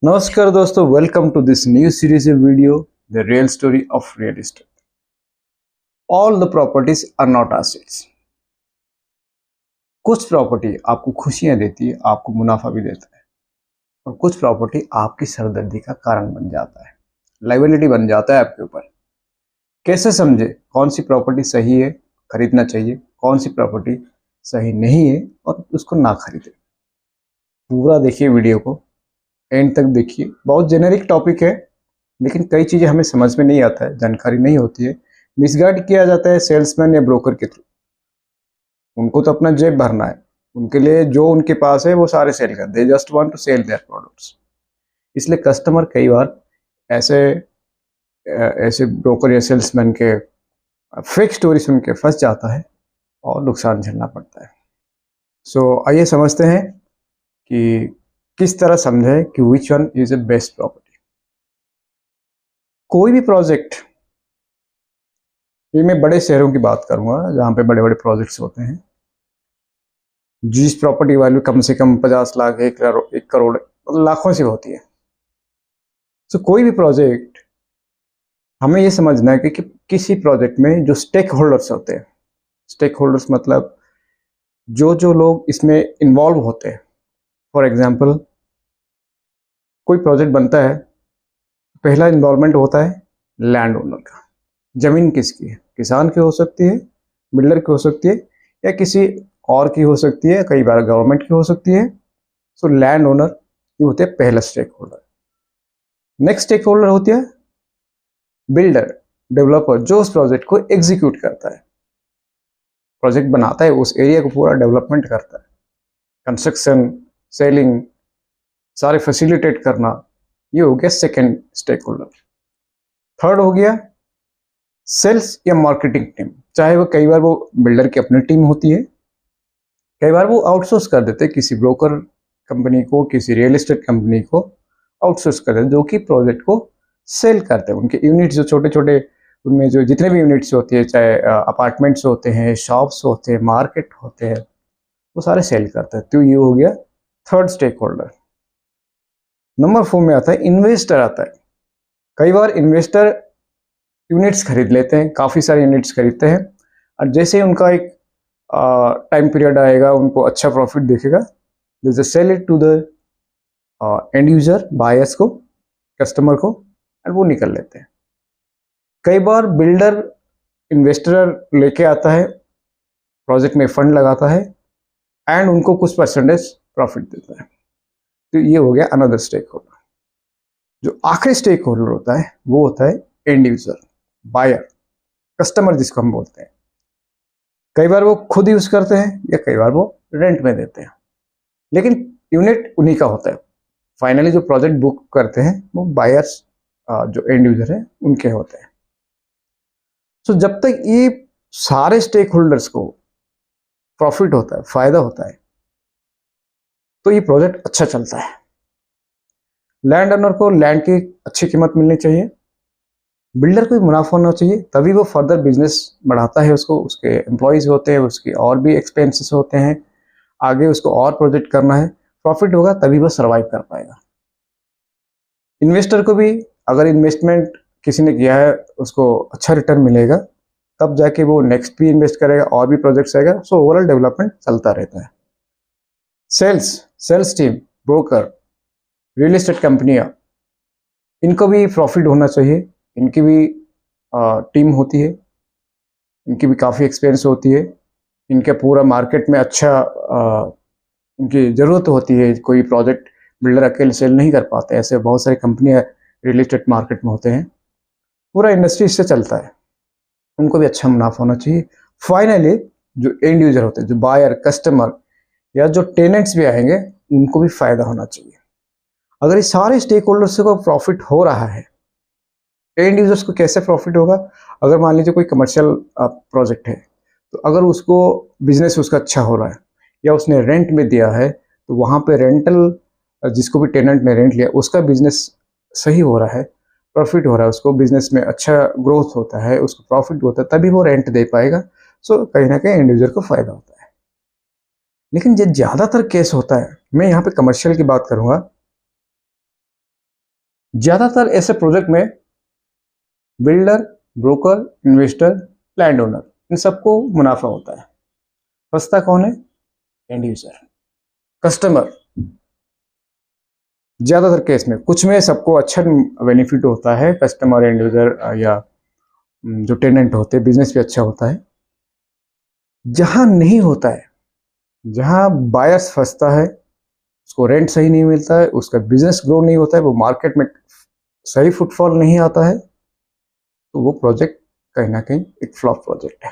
नमस्कार दोस्तों, welcome to this new series video the real story of real estate. All the properties are not assets. कुछ property आपको खुशियां देती है, आपको मुनाफा भी देता है, और कुछ प्रॉपर्टी आपकी सरदर्दी का कारण बन जाता है, लाइबिलिटी बन जाता है आपके ऊपर। कैसे समझे कौन सी प्रॉपर्टी सही है, खरीदना चाहिए, कौन सी प्रॉपर्टी सही नहीं है और उसको ना खरीदे। पूरा देखिए वीडियो को, एंड तक देखिए। बहुत जेनेरिक टॉपिक है, लेकिन कई चीज़ें हमें समझ में नहीं आता है, जानकारी नहीं होती है, मिसगाइड किया जाता है सेल्समैन या ब्रोकर के थ्रू। उनको तो अपना जेब भरना है, उनके लिए जो उनके पास है वो सारे सेल कर दे, just want to sell their products. इसलिए कस्टमर कई बार ऐसे ऐसे ब्रोकर या सेल्समैन के फेक स्टोरी सुन के फंस जाता है और नुकसान झेलना पड़ता है। सो आइए समझते हैं कि किस तरह समझे कि which one is a best property. कोई भी प्रोजेक्ट, ये मैं बड़े शहरों की बात करूंगा जहाँ पे बड़े बड़े प्रोजेक्ट्स होते हैं, जिस प्रॉपर्टी वैल्यू कम से कम 50 लाख, 1 करोड़, मतलब लाखों से होती है। तो कोई भी प्रोजेक्ट, हमें ये समझना है कि किसी प्रोजेक्ट में जो स्टेक होल्डर्स होते हैं, स्टेक होल्डर्स मतलब जो जो लोग इसमें इन्वॉल्व होते हैं। फॉर एग्जाम्पल, कोई प्रोजेक्ट बनता है, पहला इन्वॉल्वमेंट होता है लैंड ओनर का। जमीन किसकी है? किसान की हो सकती है, बिल्डर की हो सकती है, या किसी और की हो सकती है, कई बार गवर्नमेंट की हो सकती है। सो लैंड ओनर ये होते हैं पहला stakeholder. Next stakeholder होती है बिल्डर, डेवलपर, जो उस प्रोजेक्ट को एग्जीक्यूट करता है, प्रोजेक्ट बनाता है, उस एरिया को पूरा डेवलपमेंट करता है, कंस्ट्रक्शन, सेलिंग, सारे फैसिलिटेट करना। ये हो गया सेकेंड स्टेक होल्डर। थर्ड हो गया सेल्स या मार्केटिंग टीम। चाहे वो कई बार वो बिल्डर की अपनी टीम होती है, कई बार वो आउटसोर्स कर देते हैं किसी ब्रोकर कंपनी को, किसी रियल एस्टेट कंपनी को आउटसोर्स कर देते हैं, जो कि प्रोजेक्ट को सेल करते हैं। उनके यूनिट्स जो छोटे छोटे, उनमें जो जितने भी यूनिट्स होती है, चाहे अपार्टमेंट्स होते हैं, शॉप्स होते हैं, मार्केट होते हैं, वो सारे सेल करते हैं। तो ये हो गया थर्ड स्टेक होल्डर। नंबर 4 में आता है इन्वेस्टर आता है। कई बार इन्वेस्टर यूनिट्स खरीद लेते हैं, काफ़ी सारे यूनिट्स खरीदते हैं, और जैसे ही उनका एक टाइम पीरियड आएगा, उनको अच्छा प्रॉफिट दिखेगा, they sell it to the end user, buyers को, कस्टमर को, और वो निकल लेते हैं। कई बार बिल्डर इन्वेस्टर लेके आता है, प्रोजेक्ट में फंड लगाता है, एंड उनको कुछ परसेंटेज प्रॉफिट देता है। तो ये हो गया अनदर स्टेक होल्डर। जो आखिरी स्टेक होल्डर होता है वो होता है एंड यूजर, बायर, कस्टमर जिसको हम बोलते हैं। कई बार वो खुद यूज करते हैं या कई बार वो रेंट में देते हैं, लेकिन यूनिट उन्हीं का होता है। फाइनली जो प्रोजेक्ट बुक करते हैं वो बायर्स, जो एंड यूजर है, उनके होते हैं। तो जब तक ये सारे स्टेक होल्डर्स को प्रॉफिट होता है, फायदा होता है, तो ये प्रोजेक्ट अच्छा चलता है। लैंड ओनर को लैंड की अच्छी कीमत मिलनी चाहिए, बिल्डर को भी मुनाफा होना चाहिए, तभी वो फर्दर बिजनेस बढ़ाता है। उसको, उसके एम्प्लॉयज़ होते हैं, उसके और भी एक्सपेंसेस होते हैं, आगे उसको और प्रोजेक्ट करना है, प्रॉफिट होगा तभी वो सर्वाइव कर पाएगा। इन्वेस्टर को भी अगर इन्वेस्टमेंट किसी ने किया है, उसको अच्छा रिटर्न मिलेगा, तब जाके वो नेक्स्ट भी इन्वेस्ट करेगा, और भी प्रोजेक्ट्स आएगा। सो ओवरऑल डेवलपमेंट चलता रहता है। Sales team, broker, real estate कंपनियां, इनको भी प्रॉफिट होना चाहिए। इनकी भी टीम होती है, इनकी भी काफ़ी एक्सपेंस होती है, इनके पूरा मार्केट में अच्छा इनकी ज़रूरत होती है। कोई प्रोजेक्ट बिल्डर अकेले सेल नहीं कर पाते, ऐसे बहुत सारी कंपनियां रियल एस्टेट मार्केट में होते हैं, पूरा इंडस्ट्री इससे चलता है। उनको भी अच्छा मुनाफा होना चाहिए। फाइनली जो एंड यूजर होते हैं, जो बायर, कस्टमर, या जो टेनेंट्स भी आएंगे, उनको भी फायदा होना चाहिए। अगर ये सारे स्टेक होल्डर्स को प्रॉफिट हो रहा है, एंड यूजर्स को कैसे प्रॉफिट होगा? अगर मान लीजिए कोई कमर्शियल प्रोजेक्ट है, तो अगर उसको बिजनेस उसका अच्छा हो रहा है, या उसने रेंट में दिया है, तो वहाँ पे रेंटल, जिसको भी टेनेंट ने रेंट लिया, उसका बिजनेस सही हो रहा है, प्रॉफिट हो रहा है, उसको बिजनेस में अच्छा ग्रोथ होता है, उसको प्रॉफिट होता है, तभी वो रेंट दे पाएगा। सो कहीं ना कहीं एंड यूजर को फायदा होता है। लेकिन ये ज़्यादातर केस होता है, मैं यहाँ पे कमर्शियल की बात करूँगा, ज़्यादातर ऐसे प्रोजेक्ट में builder, broker, investor, land owner, इन सबको मुनाफा होता है। फंसता कौन है? End user, customer. ज़्यादातर केस में, कुछ में सबको अच्छा बेनिफिट होता है, कस्टमर, एंड यूजर या जो टेनेंट होते हैं, बिजनेस भी अच्छा होता है। जहां नहीं होता है, जहां बायर्स फंसता है, उसको रेंट सही नहीं मिलता है, उसका बिजनेस ग्रो नहीं होता है, वो मार्केट में सही फुटफॉल नहीं आता है, तो वो प्रोजेक्ट कहीं ना कहीं एक फ्लॉप प्रोजेक्ट है।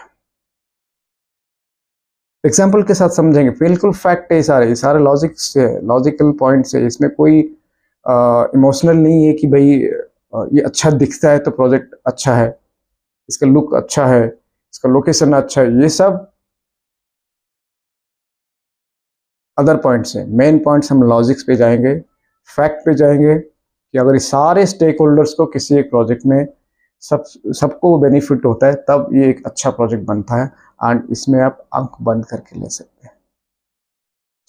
एग्जाम्पल के साथ समझेंगे, बिल्कुल फैक्ट है, सारे लॉजिक से, लॉजिकल पॉइंट से, इसमें कोई इमोशनल नहीं है कि भाई ये अच्छा दिखता है तो प्रोजेक्ट अच्छा है, इसका लुक अच्छा है, इसका लोकेशन अच्छा है, ये सब अदर पॉइंट्स हैं। मेन पॉइंट्स हम लॉजिक्स पे जाएंगे, फैक्ट पे जाएंगे कि अगर इस सारे स्टेक होल्डर्स को किसी एक प्रोजेक्ट में सबको बेनिफिट होता है, तब ये एक अच्छा प्रोजेक्ट बनता है। एंड इसमें आप आंख बंद करके ले सकते हैं,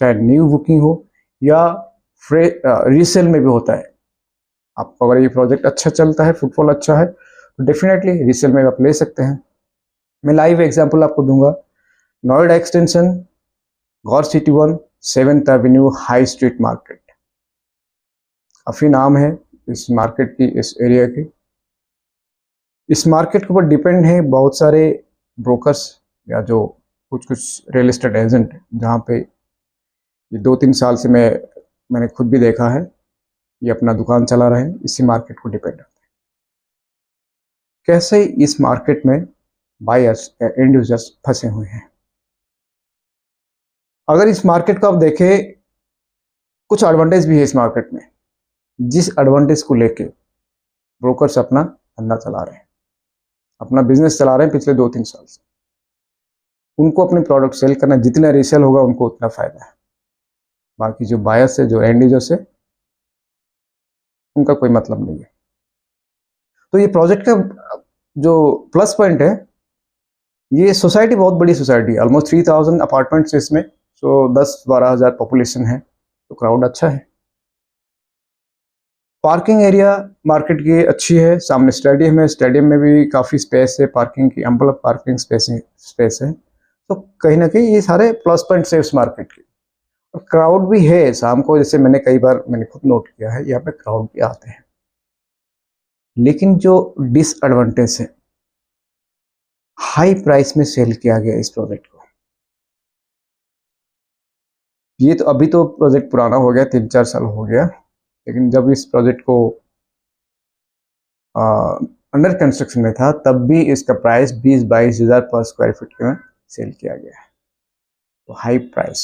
चाहे न्यू बुकिंग हो या रीसेल में भी होता है। आपको अगर ये प्रोजेक्ट अच्छा चलता है, फुटफॉल अच्छा है, तो डेफिनेटली रीसेल में आप ले सकते हैं। मैं लाइव एग्जांपल आपको दूंगा। Noida extension, Gaur city 1, 7th avenue, high street market. काफ़ी नाम है इस मार्केट की, इस एरिया की। इस मार्केट के ऊपर डिपेंड है बहुत सारे ब्रोकर्स या जो कुछ रियल एस्टेट एजेंट, जहाँ पे ये 2-3 साल से मैंने खुद भी देखा है, ये अपना दुकान चला रहे हैं, इसी मार्केट को डिपेंड है। कैसे इस मार्केट में बायर्स एंड यूजर्स फंसे हुए हैं। अगर इस मार्केट को आप देखें, कुछ एडवांटेज भी है इस मार्केट में, जिस एडवांटेज को लेके ब्रोकर्स अपना धंधा चला रहे हैं, अपना बिजनेस चला रहे हैं पिछले 2-3 साल से। उनको अपने प्रोडक्ट सेल करना, जितना रीसेल होगा उनको उतना फायदा है। बाकी जो बायर्स है, जो एंड यूजर्स है, उनका कोई मतलब नहीं है। तो ये प्रोजेक्ट का जो प्लस पॉइंट है, ये सोसाइटी बहुत बड़ी सोसाइटी है, ऑलमोस्ट 3000 अपार्टमेंट्स इसमें, सो 10-12 हज़ार पॉपुलेशन है, तो क्राउड अच्छा है। पार्किंग एरिया मार्केट की अच्छी है, सामने स्टेडियम है, स्टेडियम में भी काफ़ी स्पेस है पार्किंग की, एम्पल पार्किंग स्पेस है। तो कहीं ना कहीं ये सारे प्लस पॉइंट्स है उस मार्केट के। और क्राउड भी है शाम को, जैसे मैंने खुद नोट किया है, यहाँ पे क्राउड भी आते हैं। लेकिन जो डिसएडवांटेज है, हाई प्राइस में सेल किया गया इस प्रोजेक्ट को। ये तो अभी तो प्रोजेक्ट पुराना हो गया, 3-4 साल हो गया, लेकिन जब इस प्रोजेक्ट को अंडर कंस्ट्रक्शन में था, तब भी इसका प्राइस 20-22 हज़ार पर स्क्वायर फीट में सेल किया गया है। तो हाई प्राइस।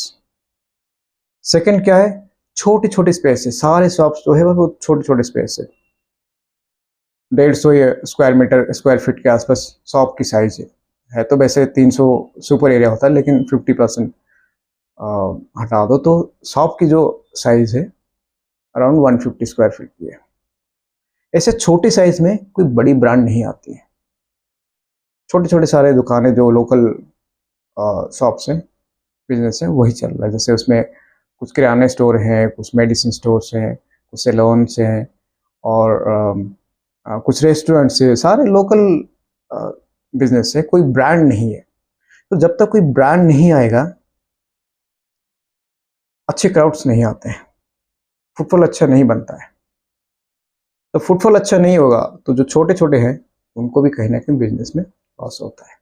सेकंड क्या है, छोटी छोटी स्पेस है, सारे शॉप्स जो है वो छोटे छोटे स्पेस है, 150 स्क्वायर फीट के आसपास शॉप की साइज है तो वैसे 300 सुपर एरिया होता है, लेकिन 50% हटा दो तो शॉप की जो साइज है अराउंड 150 स्क्वायर फीट की है। ऐसे छोटी साइज में कोई बड़ी ब्रांड नहीं आती है, छोटे छोटे सारे दुकानें जो लोकल शॉप्स हैं, बिजनेस है, वही चल रहा है। जैसे उसमें कुछ किराने स्टोर हैं, कुछ मेडिसिन स्टोर्स हैं, कुछ सैलून्स हैं, और कुछ रेस्टोरेंट्स है, सारे लोकल बिजनेस है, कोई ब्रांड नहीं है। तो जब तक कोई ब्रांड नहीं आएगा, अच्छे क्राउड्स नहीं आते हैं, फुटफॉल अच्छा नहीं बनता है। तो फुटफॉल अच्छा नहीं होगा तो जो छोटे छोटे हैं उनको भी कहीं ना कहीं बिजनेस में लॉस होता है।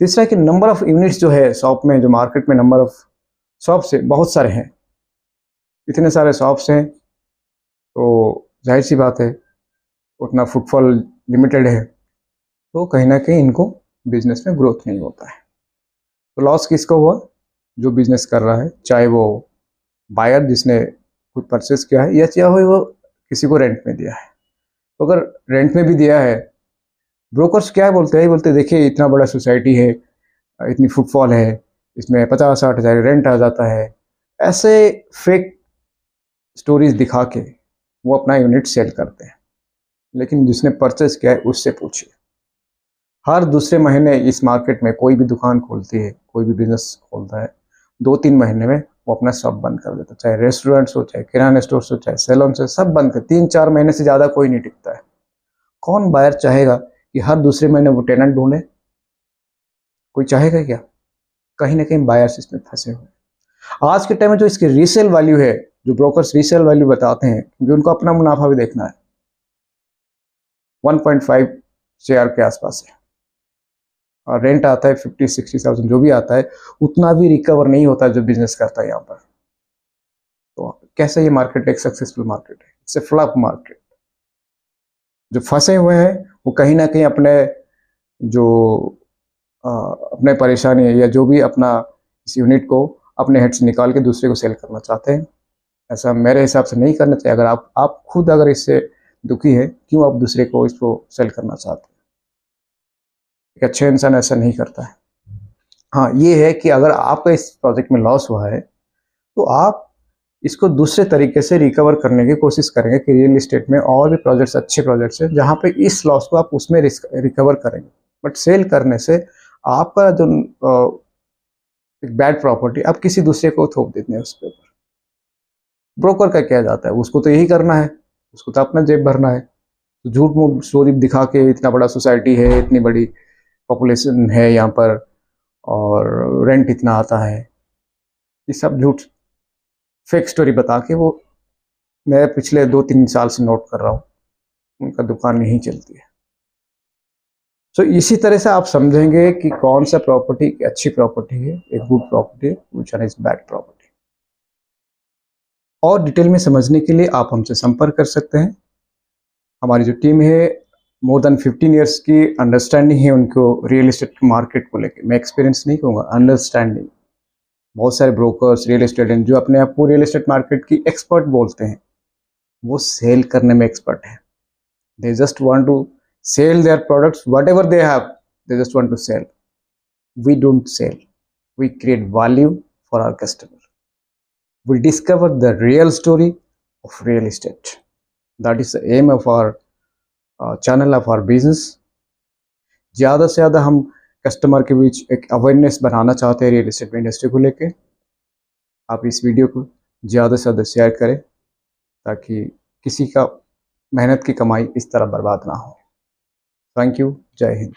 तीसरा कि नंबर ऑफ यूनिट्स जो है शॉप में, जो मार्केट में नंबर ऑफ शॉप्स है, बहुत सारे हैं। इतने सारे शॉप्स हैं तो जाहिर सी बात है उतना फुटफॉल लिमिटेड है, तो कहीं ना कहीं इनको बिजनेस में ग्रोथ नहीं होता है। तो लॉस किसको हुआ? जो बिजनेस कर रहा है, चाहे वो बायर जिसने खुद परचेस किया है, या चाहे वो किसी को रेंट में दिया है। तो अगर रेंट में भी दिया है, ब्रोकर्स क्या बोलते हैं, बोलते देखिए इतना बड़ा सोसाइटी है, इतनी फुटफॉल है, इसमें 50-60 हज़ार रेंट आ जाता है, ऐसे फेक स्टोरीज दिखा के वो अपना यूनिट सेल करते हैं। लेकिन जिसने परचेस किया है उससे पूछिए। हर दूसरे महीने इस मार्केट में कोई भी दुकान खोलती है, कोई भी बिजनेस खोलता है, 2-3 महीने में वो अपना शॉप बंद कर देता है। चाहे रेस्टोरेंट्स हो, चाहे किराना स्टोर हो, चाहे सैलून हो, सब बंद कर। 3-4 महीने से ज़्यादा कोई नहीं टिकता है। कौन बायर चाहेगा कि हर दूसरे महीने वो टेनेंट ढूंढे? कोई चाहेगा क्या? कहीं ना कहीं बायर्स इसमें फंसे हुए। आज के टाइम में जो इसकी रीसेल वैल्यू है, जो ब्रोकर्स रीसेल वैल्यू बताते हैं, क्योंकि उनको अपना मुनाफा भी देखना है, 1.5 शेयर के आसपास है, और रेंट आता है 50-60,000, जो भी आता है उतना भी रिकवर नहीं होता जो बिजनेस करता है यहाँ पर। तो कैसे ये मार्केट एक सक्सेसफुल मार्केट है? It's a flop market. जो फंसे हुए हैं वो कहीं ना कहीं अपने जो अपने परेशानी है या जो भी अपना इस यूनिट को अपने हेड से निकाल के दूसरे को सेल करना चाहते हैं। ऐसा मेरे हिसाब से नहीं करना चाहिए। अगर आप खुद अगर इससे दुखी है, क्यों आप दूसरे को इसको सेल करना चाहते हैं? एक अच्छे इंसान ऐसा नहीं करता है। हाँ, ये है कि अगर आपका इस प्रोजेक्ट में लॉस हुआ है तो आप इसको दूसरे तरीके से रिकवर करने की कोशिश करेंगे कि रियल इस्टेट में और भी प्रोजेक्ट्स, अच्छे प्रोजेक्ट्स हैं जहाँ पे इस लॉस को आप उसमें रिकवर करेंगे। बट सेल करने से आपका जो एक बैड प्रॉपर्टी आप किसी दूसरे को थोप देते हैं उसके ऊपर। ब्रोकर का क्या जाता है, उसको तो यही करना है, उसको तो अपना जेब भरना है। तो झूठ मूठ स्टोरी दिखा के इतना बड़ा सोसाइटी है, इतनी बड़ी पॉपुलेशन है यहाँ पर, और रेंट इतना आता है, ये सब झूठ फेक स्टोरी बता के वो, मैं पिछले 2-3 साल से नोट कर रहा हूँ, उनका दुकान नहीं चलती है। तो इसी तरह से आप समझेंगे कि कौन सा प्रॉपर्टी एक अच्छी प्रॉपर्टी है, एक गुड प्रॉपर्टी है, which one is bad property. और डिटेल में समझने के लिए आप हमसे संपर्क कर सकते हैं। हमारी जो टीम है, मोर देन 15 ईयर्स की अंडरस्टैंडिंग है उनको रियल एस्टेट मार्केट को लेकर। मैं एक्सपीरियंस नहीं कहूँगा, अंडरस्टैंडिंग। बहुत सारे ब्रोकर्स, रियल एस्टेट जो अपने आप को रियल एस्टेट मार्केट की एक्सपर्ट बोलते हैं, वो सेल करने में एक्सपर्ट है। They just want to sell their products, whatever they have, they just want to sell. We don't sell, we create value for our customer. We discover the real story of real estate. That is the aim of our channel, of our business. ज़्यादा से ज़्यादा हम customer के बीच एक awareness बनाना चाहते हैं real estate industry को लेके। आप इस वीडियो को ज़्यादा से ज़्यादा शेयर करें ताकि किसी का मेहनत की कमाई इस तरह बर्बाद ना हो। Thank you. जय हिंद।